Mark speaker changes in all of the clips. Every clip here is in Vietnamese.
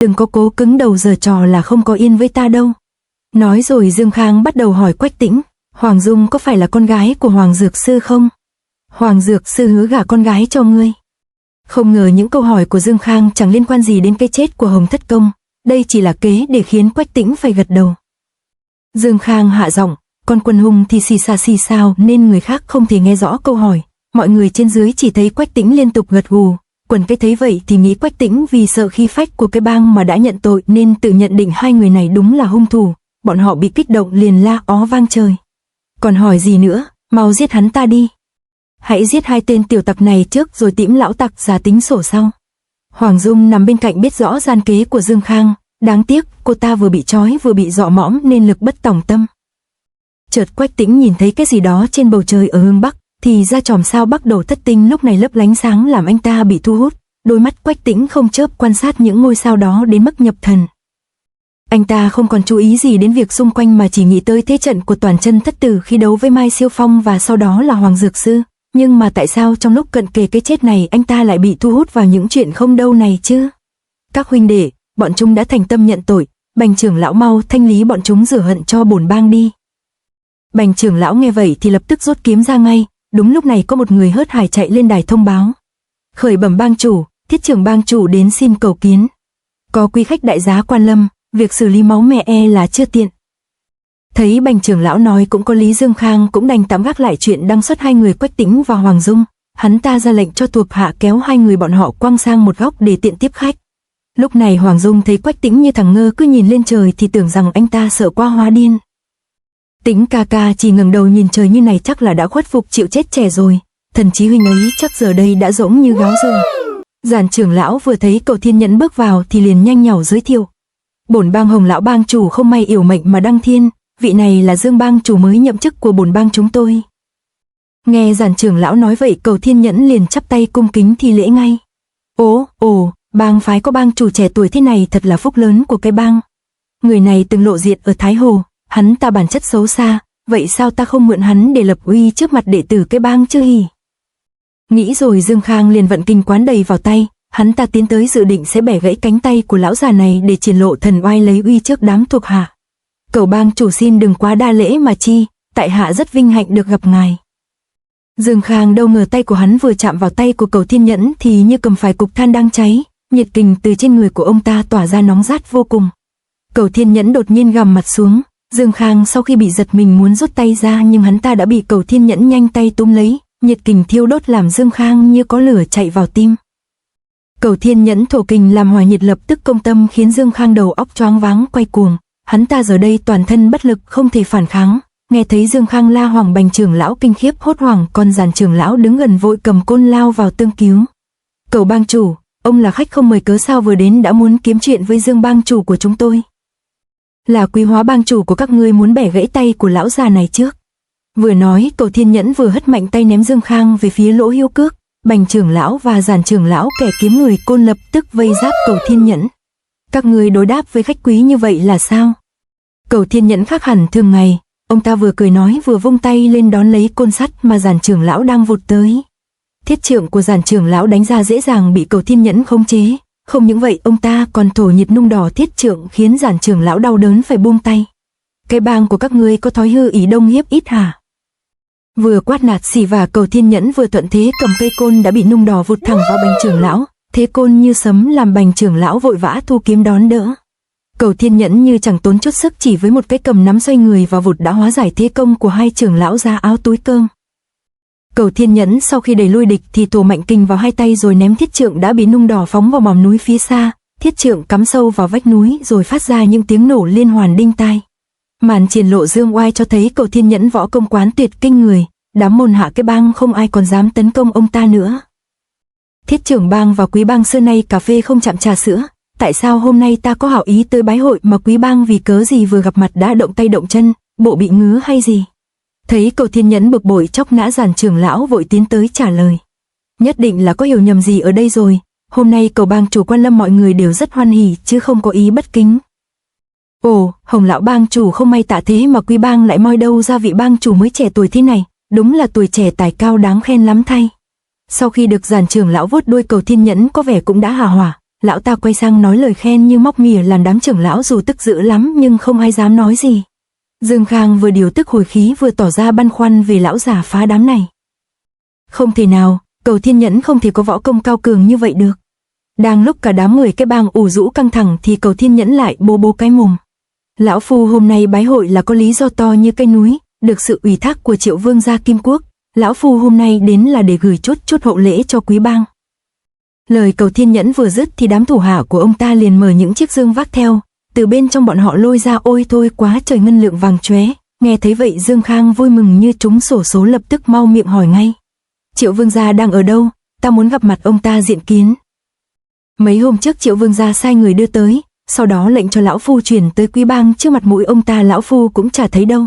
Speaker 1: đừng có cố cứng đầu giở trò là không có yên với ta đâu. Nói rồi Dương Khang bắt đầu hỏi Quách Tĩnh, Hoàng Dung có phải là con gái của Hoàng Dược Sư không? Hoàng Dược Sư hứa gả con gái cho ngươi. Không ngờ những câu hỏi của Dương Khang chẳng liên quan gì đến cái chết của Hồng Thất Công, đây chỉ là kế để khiến Quách Tĩnh phải gật đầu. Dương Khang hạ giọng, con Quân Hùng thì xì xào nên người khác không thể nghe rõ câu hỏi, mọi người trên dưới chỉ thấy Quách Tĩnh liên tục gật gù. Quần cái thấy vậy thì nghĩ Quách Tĩnh vì sợ khí phách của cái bang mà đã nhận tội nên tự nhận định hai người này đúng là hung thủ, bọn họ bị kích động liền la ó vang trời. Còn hỏi gì nữa, mau giết hắn ta đi. Hãy giết hai tên tiểu tặc này trước rồi tĩm lão tặc ra tính sổ sau. Hoàng Dung nằm bên cạnh biết rõ gian kế của Dương Khang, đáng tiếc cô ta vừa bị trói vừa bị dọ mõm nên lực bất tòng tâm. Chợt Quách Tĩnh nhìn thấy cái gì đó trên bầu trời ở hướng bắc, thì ra chòm sao Bắc Đầu Thất Tinh lúc này lấp lánh sáng làm anh ta bị thu hút, đôi mắt Quách Tĩnh không chớp quan sát những ngôi sao đó đến mức nhập thần. Anh ta không còn chú ý gì đến việc xung quanh mà chỉ nghĩ tới thế trận của Toàn Chân Thất Tử khi đấu với Mai Siêu Phong và sau đó là Hoàng Dược Sư, nhưng mà tại sao trong lúc cận kề cái chết này anh ta lại bị thu hút vào những chuyện không đâu này chứ? Các huynh đệ, bọn chúng đã thành tâm nhận tội, Bành trưởng lão mau thanh lý bọn chúng rửa hận cho bổn bang đi. Bành trưởng lão nghe vậy thì lập tức rút kiếm ra ngay. Đúng lúc này có một người hớt hải chạy lên đài thông báo. Khởi bẩm bang chủ, Thiết trưởng bang chủ đến xin cầu kiến. Có quý khách đại giá quan lâm, việc xử lý máu me là chưa tiện. Thấy Bành trưởng lão nói cũng có lý, Dương Khang cũng đành tạm gác lại chuyện đăng xuất hai người Quách Tĩnh và Hoàng Dung. Hắn ta ra lệnh cho thuộc hạ kéo hai người bọn họ quăng sang một góc để tiện tiếp khách. Lúc này Hoàng Dung thấy Quách Tĩnh như thằng ngơ cứ nhìn lên trời thì tưởng rằng anh ta sợ quá hóa điên. Tĩnh ca ca chỉ ngẩng đầu nhìn trời như này chắc là đã khuất phục chịu chết trẻ rồi. Thần chí huynh ấy chắc giờ đây đã rỗng như gáo dừa. Giản trưởng lão vừa thấy Cầu Thiên Nhẫn bước vào thì liền nhanh nhảu giới thiệu. Bổn bang Hồng lão bang chủ không may yểu mệnh mà đăng thiên, vị này là Dương bang chủ mới nhậm chức của bổn bang chúng tôi. Nghe giản trưởng lão nói vậy Cầu Thiên Nhẫn liền chắp tay cung kính thi lễ ngay. Ồ, bang phái có bang chủ trẻ tuổi thế này thật là phúc lớn của cái bang. Người này từng lộ diện ở Thái Hồ. Hắn ta bản chất xấu xa, vậy sao ta không mượn hắn để lập uy trước mặt đệ tử cái bang chứ hỉ? Nghĩ rồi Dương Khang liền vận kinh quán đầy vào tay, hắn ta tiến tới dự định sẽ bẻ gãy cánh tay của lão già này để triển lộ thần oai lấy uy trước đám thuộc hạ. Cầu bang chủ xin đừng quá đa lễ mà chi, tại hạ rất vinh hạnh được gặp ngài. Dương Khang đâu ngờ tay của hắn vừa chạm vào tay của Cầu Thiên Nhẫn thì như cầm phải cục than đang cháy, nhiệt kình từ trên người của ông ta tỏa ra nóng rát vô cùng. Cầu Thiên Nhẫn đột nhiên gằm mặt xuống. Dương Khang sau khi bị giật mình muốn rút tay ra nhưng hắn ta đã bị Cầu Thiên Nhẫn nhanh tay túm lấy, nhiệt kình thiêu đốt làm Dương Khang như có lửa chạy vào tim. Cầu Thiên Nhẫn thổ kình làm hòa nhiệt lập tức công tâm khiến Dương Khang đầu óc choáng váng quay cuồng, hắn ta giờ đây toàn thân bất lực không thể phản kháng. Nghe thấy Dương Khang la hoảng Bành trưởng lão kinh khiếp hốt hoảng, còn Giản trưởng lão đứng gần vội cầm côn lao vào tương cứu. Cầu bang chủ, ông là khách không mời cớ sao vừa đến đã muốn kiếm chuyện với Dương bang chủ của chúng tôi? Là Quý Hóa bang chủ của các ngươi muốn bẻ gãy tay của lão già này trước. Vừa nói Cầu Thiên Nhẫn vừa hất mạnh tay ném Dương Khang về phía Lỗ Hiếu Cước. Bành trưởng lão và Giản trưởng lão kẻ kiếm người côn lập tức vây giáp Cầu Thiên Nhẫn. Các ngươi đối đáp với khách quý như vậy là sao? Cầu Thiên Nhẫn khác hẳn thường ngày, ông ta vừa cười nói vừa vung tay lên đón lấy côn sắt mà Giản trưởng lão đang vụt tới. Thiết trượng của Giản trưởng lão đánh ra dễ dàng bị Cầu Thiên Nhẫn khống chế. Không những vậy ông ta còn thổ nhiệt nung đỏ thiết trượng khiến Giản trưởng lão đau đớn phải buông tay. Cái bang của các ngươi có thói hư ý đông hiếp ít hả? Vừa quát nạt xỉ vả Cầu Thiên Nhẫn vừa thuận thế cầm cây côn đã bị nung đỏ vụt thẳng vào Bành trưởng lão. Thế côn như sấm làm Bành trưởng lão vội vã thu kiếm đón đỡ. Cầu Thiên Nhẫn như chẳng tốn chút sức chỉ với một cái cầm nắm xoay người và vụt đã hóa giải thế công của hai trưởng lão ra áo túi cơm. Cầu Thiên Nhẫn sau khi đẩy lui địch thì thổ mạnh kình vào hai tay rồi ném thiết trượng đã bị nung đỏ phóng vào mỏm núi phía xa. Thiết trượng cắm sâu vào vách núi rồi phát ra những tiếng nổ liên hoàn đinh tai. Màn triển lộ dương oai cho thấy Cầu Thiên Nhẫn võ công quán tuyệt kinh người, đám môn hạ cái bang không ai còn dám tấn công ông ta nữa. Thiết trưởng bang và quý bang xưa nay cà phê không chạm trà sữa, tại sao hôm nay ta có hảo ý tới bái hội mà quý bang vì cớ gì vừa gặp mặt đã động tay động chân, bộ bị ngứa hay gì? Thấy Cầu Thiên Nhẫn bực bội chóc nã Giản trưởng lão vội tiến tới trả lời. Nhất định là có hiểu nhầm gì ở đây rồi, hôm nay Cầu bang chủ quan lâm mọi người đều rất hoan hỉ chứ không có ý bất kính. Ồ, Hồng lão bang chủ không may tạ thế mà quý bang lại moi đâu ra vị bang chủ mới trẻ tuổi thế này, đúng là tuổi trẻ tài cao đáng khen lắm thay. Sau khi được Giản trưởng lão vuốt đuôi Cầu Thiên Nhẫn có vẻ cũng đã hà hỏa, Lão ta quay sang nói lời khen như móc mỉa làm đám trưởng lão dù tức dữ lắm nhưng không ai dám nói gì. Dương Khang vừa điều tức hồi khí vừa tỏ ra băn khoăn về lão già phá đám này. Không thể nào, Cầu Thiên Nhẫn không thể có võ công cao cường như vậy được. Đang lúc cả đám người cái bang ủ rũ căng thẳng thì Cầu Thiên Nhẫn lại bô bô cái mồm. Lão phu hôm nay bái hội là có lý do to như cây núi, được sự ủy thác của Triệu Vương gia Kim Quốc, lão phu hôm nay đến là để gửi chút hậu lễ cho quý bang. Lời Cầu Thiên Nhẫn vừa dứt thì đám thủ hạ của ông ta liền mở những chiếc dương vác theo, từ bên trong bọn họ lôi ra ôi thôi quá trời ngân lượng vàng chóe. Nghe thấy vậy Dương Khang vui mừng như trúng xổ số, lập tức mau miệng hỏi ngay: Triệu Vương gia đang ở đâu? Ta muốn gặp mặt ông ta diện kiến. Mấy hôm trước Triệu Vương gia sai người đưa tới, sau đó lệnh cho lão phu chuyển tới quý bang, trước mặt mũi ông ta lão phu cũng chả thấy đâu.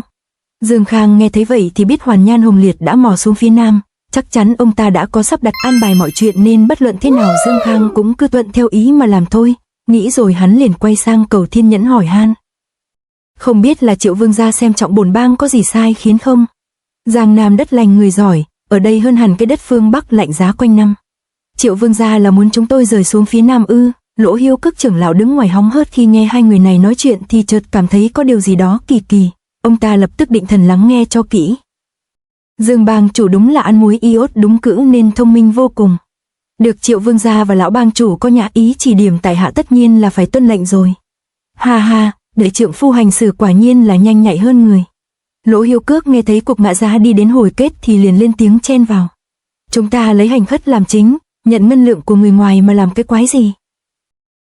Speaker 1: Dương Khang nghe thấy vậy thì biết Hoàn Nhan Hồng Liệt đã mò xuống phía nam, chắc chắn ông ta đã có sắp đặt an bài mọi chuyện nên bất luận thế nào Dương Khang cũng cứ thuận theo ý mà làm thôi. Nghĩ rồi hắn liền quay sang Cầu Thiên Nhẫn hỏi han: Không biết là Triệu Vương gia xem trọng bổn bang có gì sai khiến không? Giang Nam đất lành người giỏi, ở đây hơn hẳn cái đất phương Bắc lạnh giá quanh năm. Triệu Vương gia là muốn chúng tôi rời xuống phía nam ư? Lỗ Hiếu Cức trưởng lão đứng ngoài hóng hớt khi nghe hai người này nói chuyện thì chợt cảm thấy có điều gì đó kỳ kỳ. Ông ta lập tức định thần lắng nghe cho kỹ. Dương bang chủ đúng là ăn muối iốt đúng cữ nên thông minh vô cùng. Được Triệu Vương gia và lão bang chủ có nhã ý chỉ điểm tại hạ tất nhiên là phải tuân lệnh rồi. Ha ha, đợi trượng phu hành xử quả nhiên là nhanh nhạy hơn người. Lỗ Hiếu Cước nghe thấy cuộc ngã giá đi đến hồi kết thì liền lên tiếng chen vào. Chúng ta lấy hành khất làm chính, nhận ngân lượng của người ngoài mà làm cái quái gì?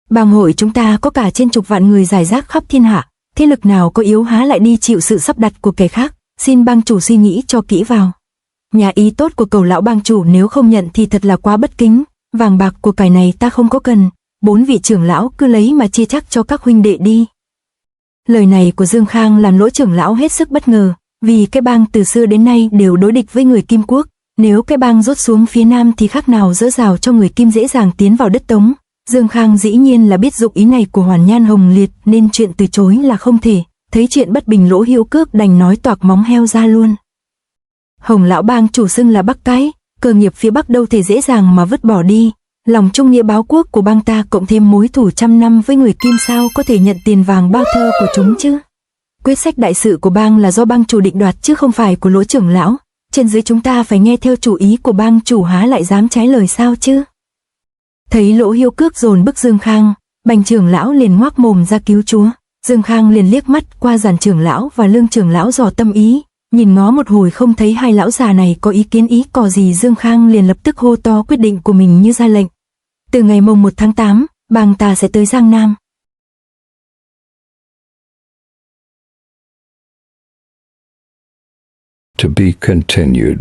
Speaker 1: Bang hội chúng ta có cả trên chục vạn người rải rác khắp thiên hạ, thế lực nào có yếu há lại đi chịu sự sắp đặt của kẻ khác, xin bang chủ suy nghĩ cho kỹ vào. Nhà ý tốt của Cầu lão bang chủ nếu không nhận thì thật là quá bất kính, vàng bạc của cải này ta không có cần, 4 vị trưởng lão cứ lấy mà chia chắc cho các huynh đệ đi. Lời này của Dương Khang làm Lỗ trưởng lão hết sức bất ngờ, vì cái bang từ xưa đến nay đều đối địch với người Kim Quốc, nếu cái bang rút xuống phía nam thì khác nào dỡ rào cho người Kim dễ dàng tiến vào đất Tống. Dương Khang dĩ nhiên là biết dụng ý này của Hoàn Nhan Hồng Liệt nên chuyện từ chối là không thể, thấy chuyện bất bình Lỗ Hiếu Cước đành nói toạc móng heo ra luôn. Hồng lão bang chủ xưng là Bắc Cái, cơ nghiệp phía Bắc đâu thể dễ dàng mà vứt bỏ đi, lòng trung nghĩa báo quốc của bang ta cộng thêm mối thù trăm năm với người Kim sao có thể nhận tiền vàng bao thơ của chúng chứ. Quyết sách đại sự của bang là do bang chủ định đoạt chứ không phải của Lỗ trưởng lão, trên dưới chúng ta phải nghe theo chủ ý của bang chủ há lại dám trái lời sao chứ. Thấy Lỗ Hiếu Cước dồn bức Dương Khang, Bành trưởng lão liền ngoác mồm ra cứu chúa. Dương Khang liền liếc mắt qua Giản trưởng lão và Lương trưởng lão dò tâm ý, nhìn ngó một hồi không thấy hai lão già này có ý kiến ý cò gì. Dương Khang liền lập tức hô to quyết định của mình như ra lệnh. Từ ngày mùng 1 tháng 8, bang ta sẽ tới Giang Nam.
Speaker 2: To be continued.